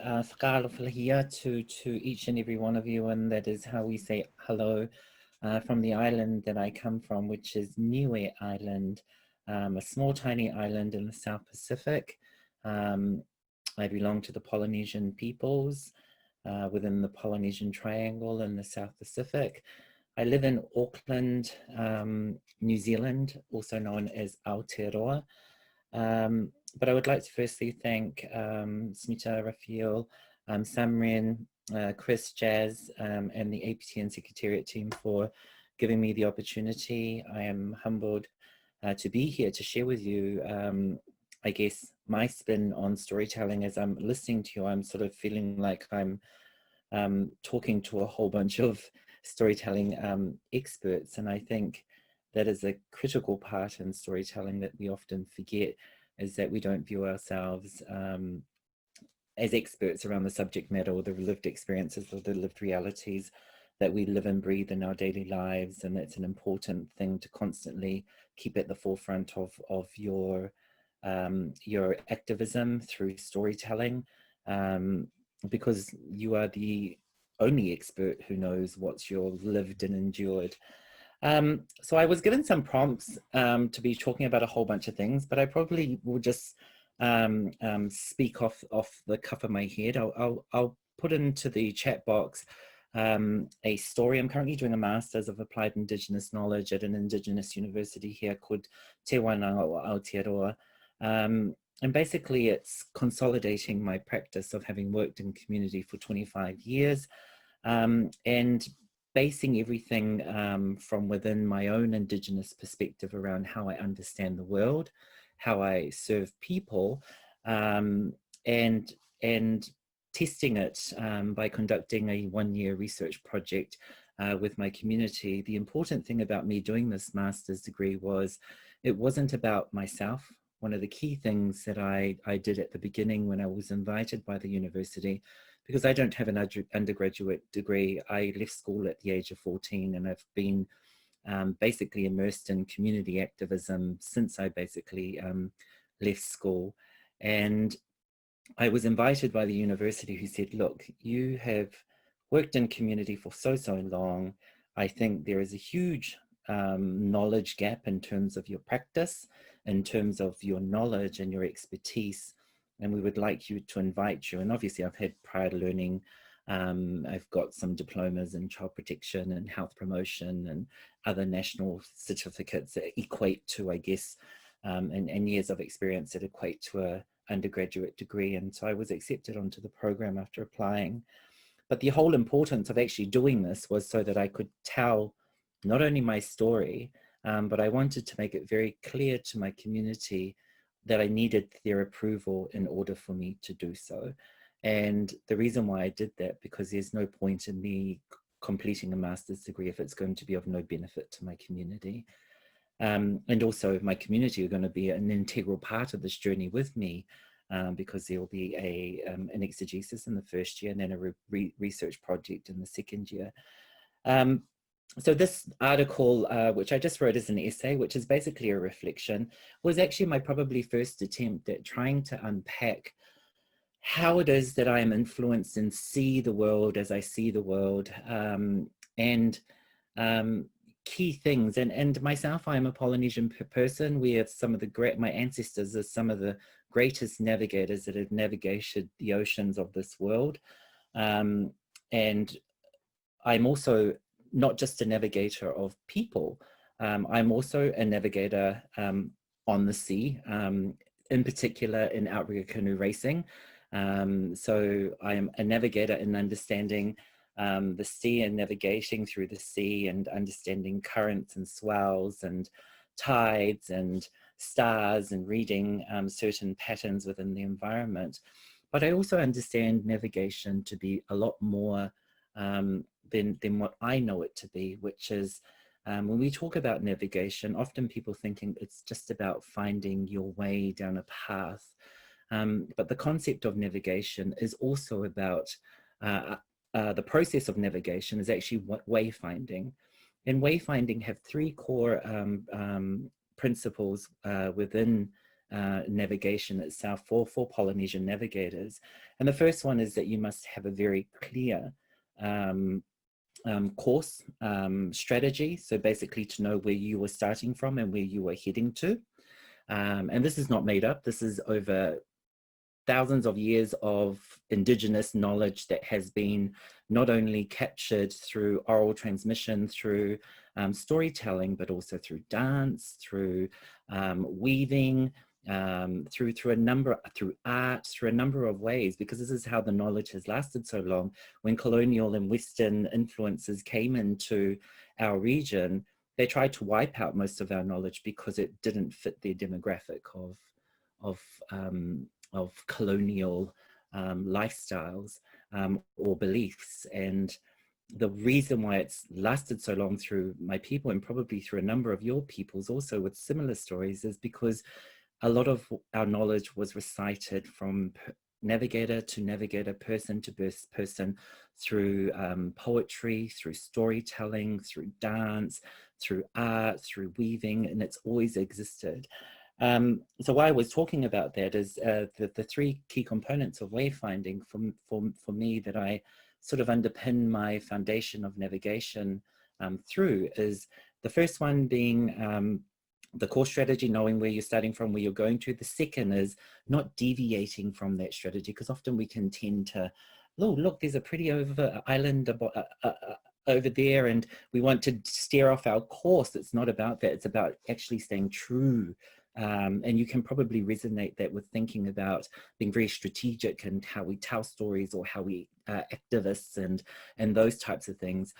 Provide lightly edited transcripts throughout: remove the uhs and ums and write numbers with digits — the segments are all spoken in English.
Whakaalawhilahia to each and every one of you, and that is how we say hello from the island that I come from, which is Niue Island, a small tiny island in the South Pacific. I belong to the Polynesian peoples within the Polynesian Triangle in the South Pacific. I live in Auckland, New Zealand, also known as Aotearoa. But I would like to firstly thank Smita, Raphael, Samrin, Chris, Jazz, and the APTN Secretariat team for giving me the opportunity. I am humbled to be here to share with you, I guess, my spin on storytelling. As I'm listening to you, I'm sort of feeling like I'm talking to a whole bunch of storytelling experts, and I think that is a critical part in storytelling that we often forget, is that we don't view ourselves as experts around the subject matter or the lived experiences or the lived realities that we live and breathe in our daily lives. And it's an important thing to constantly keep at the forefront of your activism through storytelling, because you are the only expert who knows what's your lived and endured. So I was given some prompts to be talking about a whole bunch of things, but I probably will just speak off the cuff of my head. I'll put into the chat box a story. I'm currently doing a Masters of Applied Indigenous Knowledge at an Indigenous university here called Te Wānanga o Aotearoa. And basically it's consolidating my practice of having worked in community for 25 years and basing everything from within my own Indigenous perspective around how I understand the world, how I serve people, and testing it by conducting a one-year research project with my community. The important thing about me doing this master's degree was it wasn't about myself. One of the key things that I did at the beginning when I was invited by the university, because I don't have an undergraduate degree, I left school at the age of 14, and I've been basically immersed in community activism since I basically left school. And I was invited by the university, who said, look, you have worked in community for so long. I think there is a huge knowledge gap in terms of your practice, in terms of your knowledge and your expertise. And we would like you to invite you. And obviously I've had prior learning. I've got some diplomas in child protection and health promotion and other national certificates that equate to, I guess, and years of experience that equate to a undergraduate degree. And so I was accepted onto the program after applying. But the whole importance of actually doing this was so that I could tell not only my story, but I wanted to make it very clear to my community that I needed their approval in order for me to do so. And the reason why I did that, because there's no point in me completing a master's degree if it's going to be of no benefit to my community. And also my community are going to be an integral part of this journey with me, because there will be an exegesis in the first year and then a research project in the second year. So this article, which I just wrote as an essay, which is basically a reflection, was actually my probably first attempt at trying to unpack how it is that I am influenced and see the world as I see the world, and key things. And myself, I'm a Polynesian person. We have some of the my ancestors are some of the greatest navigators that have navigated the oceans of this world. And I'm also not just a navigator of people, I'm also a navigator on the sea, in particular in outrigger canoe racing. So I am a navigator in understanding the sea and navigating through the sea and understanding currents and swells and tides and stars and reading certain patterns within the environment. But I also understand navigation to be a lot more than what I know it to be, which is when we talk about navigation, often people thinking it's just about finding your way down a path. But the concept of navigation is also about the process of navigation is actually wayfinding. And wayfinding have three core principles within navigation itself for Polynesian navigators. And the first one is that you must have a very clear course strategy. So basically to know where you were starting from and where you were heading to. And this is not made up. This is over thousands of years of Indigenous knowledge that has been not only captured through oral transmission, through storytelling, but also through dance, through weaving, through art, through a number of ways, because this is how the knowledge has lasted so long. When colonial and Western influences came into our region, they tried to wipe out most of our knowledge because it didn't fit their demographic of colonial lifestyles or beliefs. And the reason why it's lasted so long through my people, and probably through a number of your peoples also with similar stories, is because a lot of our knowledge was recited from navigator to navigator, person to person, through poetry, through storytelling, through dance, through art, through weaving, and it's always existed. So why I was talking about that is the three key components of wayfinding for me that I sort of underpin my foundation of navigation through is the first one being the core strategy, knowing where you're starting from, where you're going to. The second is not deviating from that strategy, because often we can tend to, oh, look, there's a pretty island over there, and we want to steer off our course. It's not about that. It's about actually staying true. And you can probably resonate that with thinking about being very strategic and how we tell stories, or how we activists and those types of things.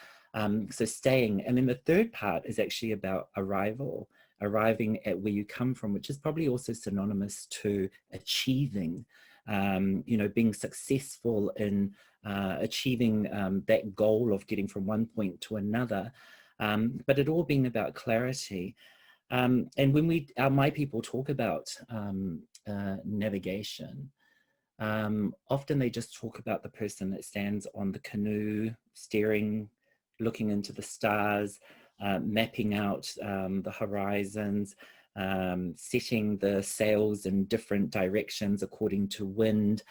So staying. And then the third part is actually about arriving at where you come from, which is probably also synonymous to achieving, you know, being successful in achieving that goal of getting from one point to another, but it all being about clarity. And when my people talk about navigation, often they just talk about the person that stands on the canoe, steering, looking into the stars, mapping out the horizons, setting the sails in different directions according to wind,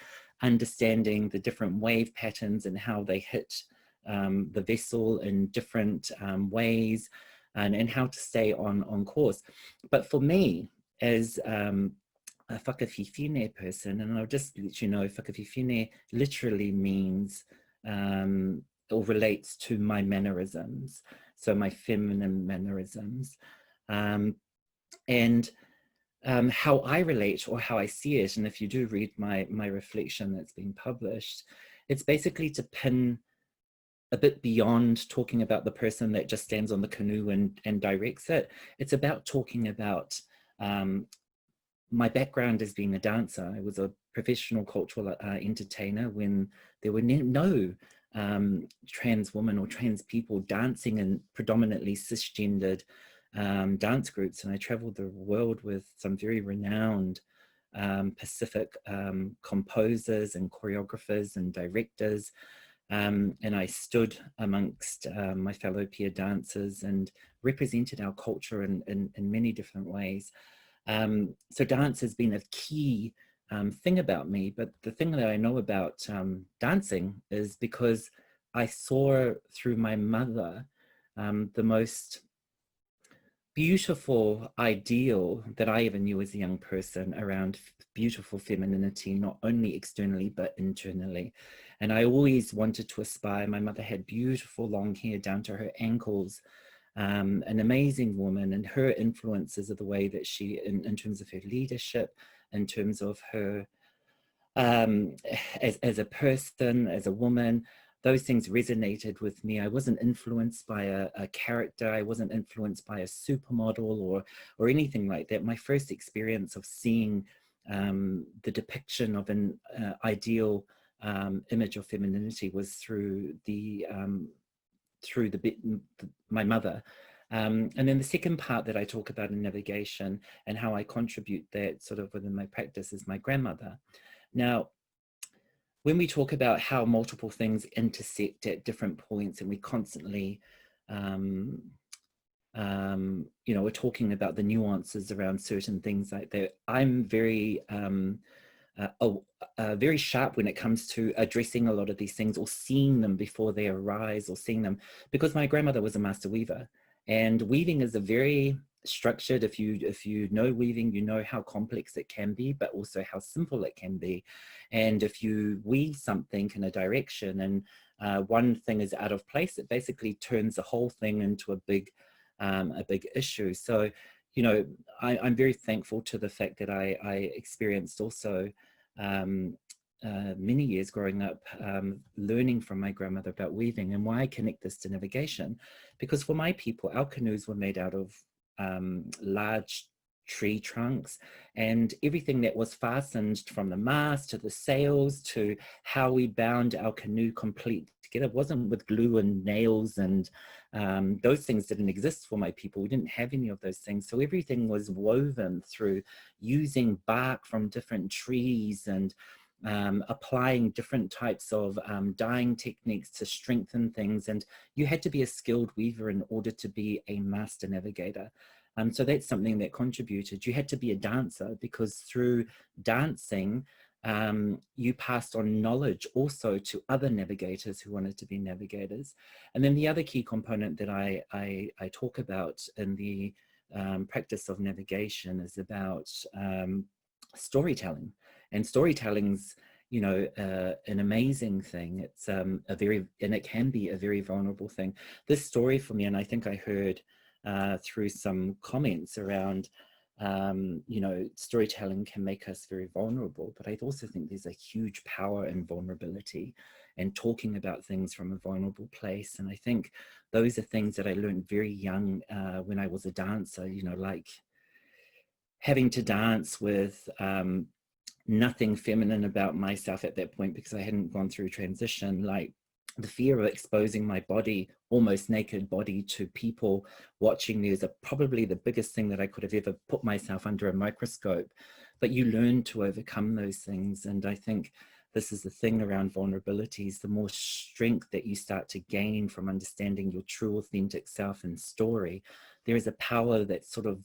understanding the different wave patterns and how they hit the vessel in different ways, and how to stay on course. But for me, as a whakawhiwhine person, and I'll just let you know, whakawhiwhine literally means or relates to my mannerisms, so my feminine mannerisms, and how I relate, or how I see it. And if you do read my reflection that's been published, it's basically to pin a bit beyond talking about the person that just stands on the canoe and directs it. It's about talking about my background as being a dancer. I was a professional cultural entertainer when there were no trans women or trans people dancing in predominantly cisgendered dance groups. And I traveled the world with some very renowned Pacific composers and choreographers and directors. And I stood amongst my fellow peer dancers and represented our culture in many different ways. So dance has been a key thing about me, but the thing that I know about dancing is because I saw through my mother the most beautiful ideal that I ever knew as a young person around beautiful femininity, not only externally, but internally. And I always wanted to aspire. My mother had beautiful long hair down to her ankles, an amazing woman, and her influences are the way that she, in terms of her leadership, in terms of her as a person, as a woman, those things resonated with me. I wasn't influenced by a character. I wasn't influenced by a supermodel or anything like that. My first experience of seeing the depiction of an ideal image of femininity was through my mother. And then the second part that I talk about in navigation and how I contribute that sort of within my practice is my grandmother. Now, when we talk about how multiple things intersect at different points, and we constantly you know, we're talking about the nuances around certain things like that. I'm very, very sharp when it comes to addressing a lot of these things or seeing them before they arise or seeing them, because my grandmother was a master weaver, and weaving is a very structured, if you know weaving, you know how complex it can be, but also how simple it can be. And if you weave something in a direction and one thing is out of place, it basically turns the whole thing into a big issue. So, you know, I'm very thankful to the fact that I experienced also many years growing up learning from my grandmother about weaving. And why I connect this to navigation, because for my people, our canoes were made out of large tree trunks, and everything that was fastened, from the mast to the sails to how we bound our canoe complete together, wasn't with glue and nails, and those things didn't exist for my people. We didn't have any of those things. So everything was woven through using bark from different trees and applying different types of dyeing techniques to strengthen things. And you had to be a skilled weaver in order to be a master navigator. So that's something that contributed. You had to be a dancer, because through dancing, you passed on knowledge also to other navigators who wanted to be navigators. And then the other key component that I talk about in the practice of navigation is about storytelling. And storytelling's, you know, an amazing thing. It's and it can be a very vulnerable thing. This story for me, and I think I heard through some comments around, you know, storytelling can make us very vulnerable, but I also think there's a huge power in vulnerability and talking about things from a vulnerable place. And I think those are things that I learned very young when I was a dancer, you know, like having to dance with nothing feminine about myself at that point, because I hadn't gone through transition, like the fear of exposing my body, almost naked body, to people watching me is probably the biggest thing that I could have ever put myself under a microscope. But you learn to overcome those things. And I think this is the thing around vulnerabilities, the more strength that you start to gain from understanding your true authentic self and story, there is a power that sort of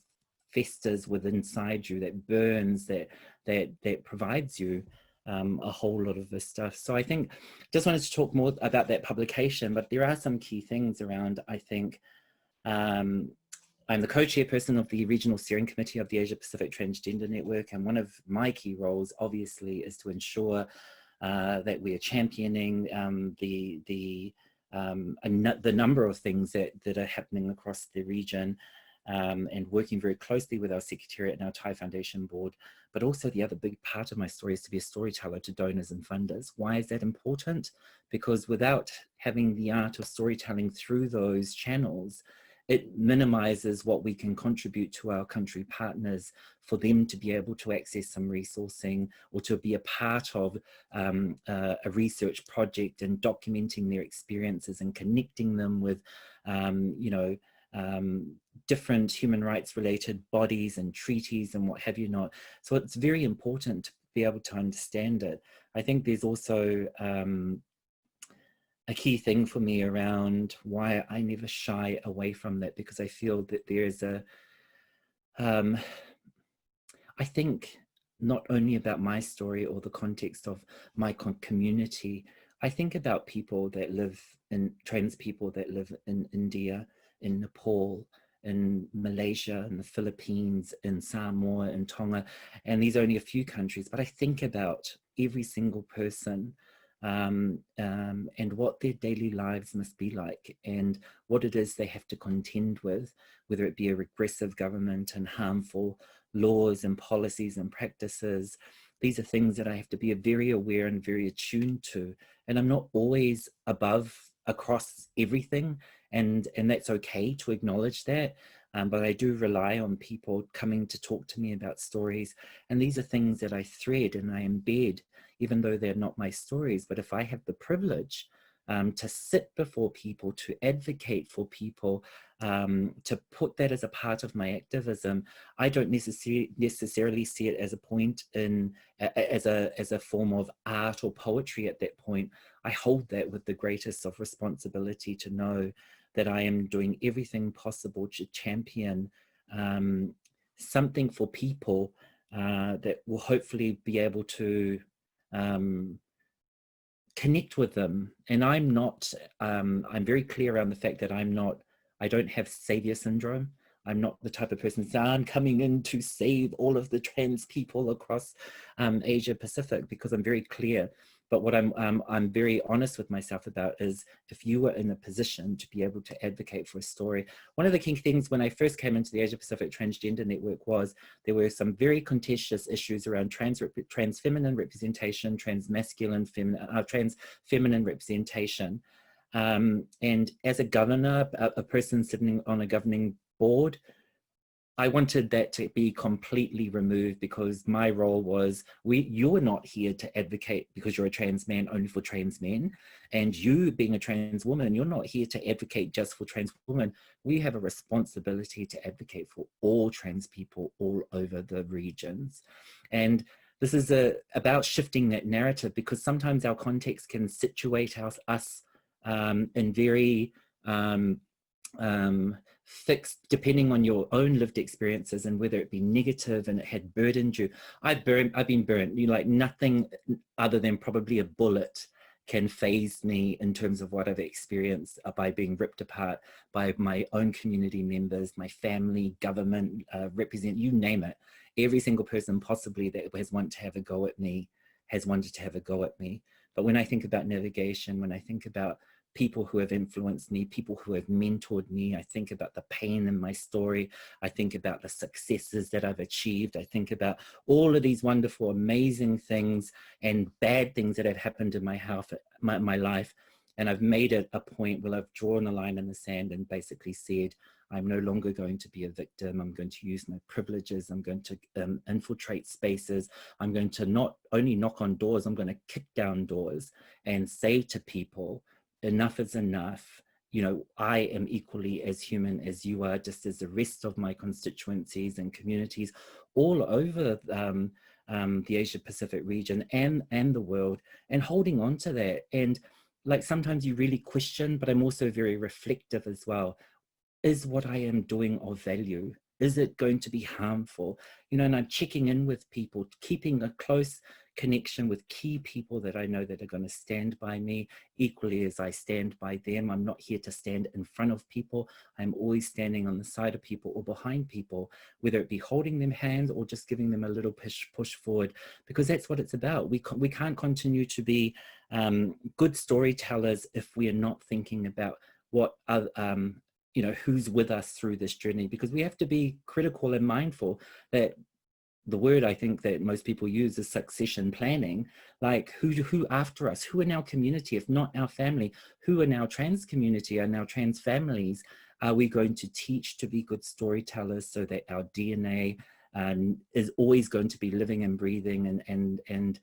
festers within inside you, that burns, that provides you a whole lot of this stuff. So I think, just wanted to talk more about that publication, but there are some key things around, I think, I'm the co-chairperson of the Regional Steering Committee of the Asia Pacific Transgender Network, and one of my key roles obviously is to ensure that we are championing the number of things that are happening across the region, and working very closely with our Secretariat and our Thai Foundation Board. But also the other big part of my story is to be a storyteller to donors and funders. Why is that important? Because without having the art of storytelling through those channels, it minimizes what we can contribute to our country partners for them to be able to access some resourcing or to be a part of a research project and documenting their experiences and connecting them with, you know, different human rights related bodies and treaties and what have you not. So it's very important to be able to understand it. I think there's also a key thing for me around why I never shy away from that, because I feel that there's a, I think not only about my story or the context of my community, I think about people that live in, trans people that live in India, in Nepal, in Malaysia, in the Philippines, in Samoa, in Tonga, and these are only a few countries, but I think about every single person and what their daily lives must be like, and what it is they have to contend with, whether it be a regressive government and harmful laws and policies and practices. These are things that I have to be very aware and very attuned to. And I'm not always above across everything, and that's okay to acknowledge that. But I do rely on people coming to talk to me about stories. And these are things that I thread and I embed, even though they're not my stories. But if I have the privilege to sit before people, to advocate for people, to put that as a part of my activism, I don't necessarily see it as a point in, as a form of art or poetry at that point. I hold that with the greatest of responsibility to know that I am doing everything possible to champion something for people that will hopefully be able to connect with them. And I'm not, I'm very clear around the fact that I don't have savior syndrome. I'm not the type of person that says, I'm coming in to save all of the trans people across Asia Pacific, because I'm very clear. But what I'm very honest with myself about is, if you were in a position to be able to advocate for a story, one of the key things when I first came into the Asia Pacific Transgender Network was there were some very contentious issues around trans feminine representation, trans masculine, trans feminine representation. And as a governor, a person sitting on a governing board, I wanted that to be completely removed, because my role was, you're not here to advocate because you're a trans man only for trans men, and you being a trans woman, you're not here to advocate just for trans women. We have a responsibility to advocate for all trans people all over the regions. And this is about shifting that narrative, because sometimes our context can situate us in very fixed, depending on your own lived experiences and whether it be negative and it had burdened you. I've been burnt. Like nothing other than probably a bullet can phase me in terms of what I've experienced by being ripped apart by my own community members, my family, government, you name it. Every single person possibly that has wanted to have a go at me has wanted to have a go at me. But when I think about navigation, when I think about people who have influenced me, people who have mentored me, I think about the pain in my story, I think about the successes that I've achieved, I think about all of these wonderful, amazing things and bad things that have happened in my life. And I've made it a point where I've drawn a line in the sand and basically said, I'm no longer going to be a victim. I'm going to use my privileges. I'm going to infiltrate spaces. I'm going to not only knock on doors, I'm going to kick down doors and say to people, enough is enough. You know, I am equally as human as you are, just as the rest of my constituencies and communities all over the Asia Pacific region and the world, and holding on to that. And like sometimes you really question, but I'm also very reflective as well. Is what I am doing of value? Is it going to be harmful? You know, and I'm checking in with people, keeping a close connection with key people that I know that are going to stand by me equally as I stand by them. I'm not here to stand in front of people. I'm always standing on the side of people or behind people, whether it be holding them hands or just giving them a little push forward, because that's what it's about. We can't continue to be good storytellers if we are not thinking about what you know, who's with us through this journey, because we have to be critical and mindful that the word I think that most people use is succession planning. Like who after us, who in our community, if not our family, who in our trans community and our trans families are we going to teach to be good storytellers, so that our DNA is always going to be living and breathing and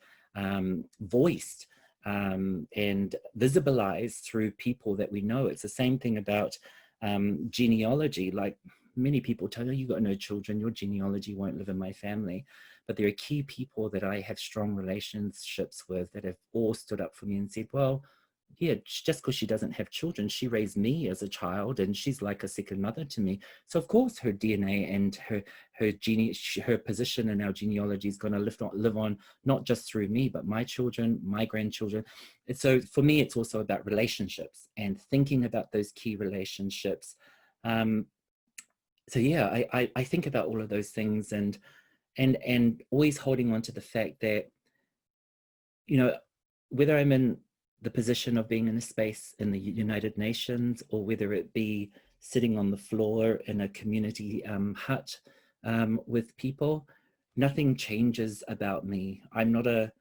voiced and visibilized through people that we know. It's the same thing about genealogy. Like many people tell you, you got no children, your genealogy won't live in my family. But there are key people that I have strong relationships with that have all stood up for me and said, well, yeah, just because she doesn't have children, she raised me as a child and she's like a second mother to me. So of course her DNA and her position in our genealogy is going to live on, not just through me, but my children, my grandchildren. And so for me, it's also about relationships and thinking about those key relationships. So yeah, I think about all of those things and always holding on to the fact that, you know, whether I'm in the position of being in a space in the United Nations, or whether it be sitting on the floor in a community hut with people, nothing changes about me. I'm the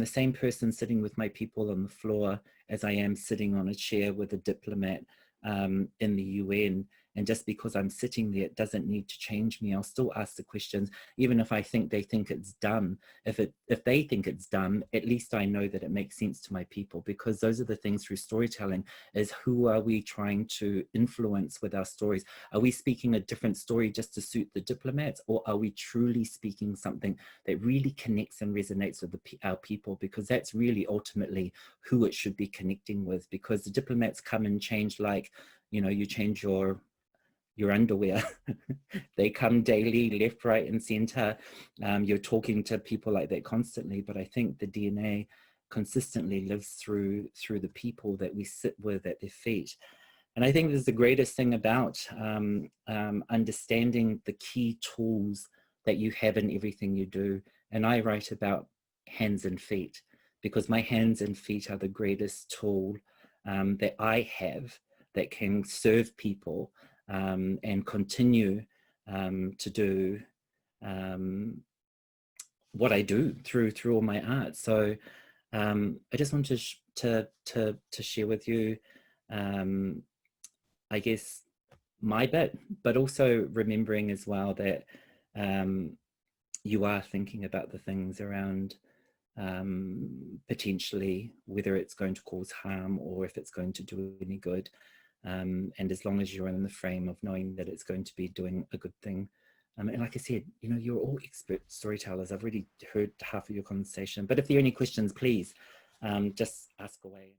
same person sitting with my people on the floor as I am sitting on a chair with a diplomat in the UN. And just because I'm sitting there, it doesn't need to change me. I'll still ask the questions, even if I think they think it's dumb. If they think it's dumb, at least I know that it makes sense to my people, because those are the things through storytelling, is who are we trying to influence with our stories? Are we speaking a different story just to suit the diplomats, or are we truly speaking something that really connects and resonates with our people? Because that's really ultimately who it should be connecting with, because the diplomats come and change, like, you know, you change your underwear. They come daily, left, right, and center. You're talking to people like that constantly, but I think the DNA consistently lives through the people that we sit with at their feet. And I think this is the greatest thing about understanding the key tools that you have in everything you do. And I write about hands and feet, because my hands and feet are the greatest tool that I have that can serve people and continue to do what I do through all my art. So I just wanted to share with you, I guess, my bit, but also remembering as well that you are thinking about the things around potentially whether it's going to cause harm or if it's going to do any good. And as long as you're in the frame of knowing that it's going to be doing a good thing. And like I said, you know, you're all expert storytellers. I've already heard half of your conversation, but if there are any questions, please just ask away.